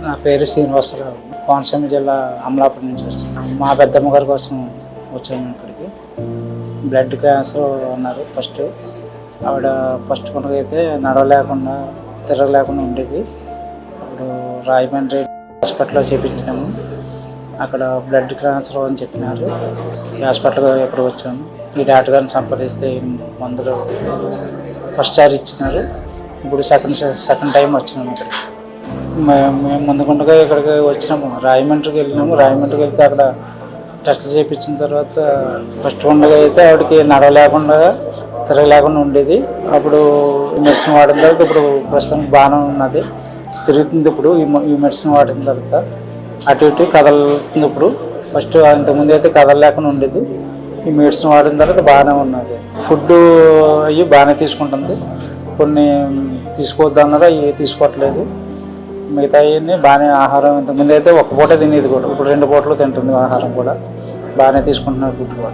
నా పేరు శ్రీనివాసరావు. కోనసీమ జిల్లా అమలాపురం నుంచి వచ్చాను. మా పెద్దమ్మ గారి కోసం వచ్చాము ఇక్కడికి. బ్లడ్ క్యాన్సర్ అన్నారు ఫస్ట్. ఆవిడ ఫస్ట్ కొనకైతే నడవలేకుండా తిరగలేకుండా ఉండేది. అప్పుడు రాయమండ్రి హాస్పిటల్లో చేయించినాము. అక్కడ బ్లడ్ క్యాన్సర్ అని చెప్పినారు. ఈ హాస్పిటల్కి ఎప్పుడు వచ్చాము. ఈ డాక్టర్ గారిని సంప్రదిస్తే మందులు ఫస్ట్ సారి ఇచ్చినారు. ఇప్పుడు సెకండ్ టైం వచ్చినాము ఇక్కడికి. మేము ముందుకుండగా ఇక్కడికి వచ్చినాము. రాయమండ్రికి వెళ్ళినాము. రాయమండ్రికి వెళ్తే అక్కడ టెస్టులు చేయించిన తర్వాత ఫస్ట్ ఉండగా అయితే ఆవిడకి నడవలేకుండా తిరగలేకుండా ఉండేది. అప్పుడు మెడిసిన్ వాడిన తర్వాత ఇప్పుడు ప్రస్తుతానికి బాగానే ఉన్నది, తిరుగుతుంది. ఇప్పుడు ఈ మెడిసిన్ వాడిన తర్వాత అటు ఇటు కదలుతుంది. ఇప్పుడు ఫస్ట్ ఇంతకుముందు అయితే కదలలేకుండా ఉండేది. ఈ మెడిసిన్ వాడిన తర్వాత బాగానే ఉన్నది. ఫుడ్ అవి బాగానే తీసుకుంటుంది. కొన్ని తీసుకోవద్దు అన్నారు, అవి తీసుకోవట్లేదు. మిగతా అవన్నీ బాగానే ఆహారం ఇంతకుముందు అయితే ఒక పూట తినేది కూడా ఇప్పుడు 2 పూటలు తింటుంది. ఆహారం కూడా బాగానే తీసుకుంటున్నారు, ఫుడ్ కూడా.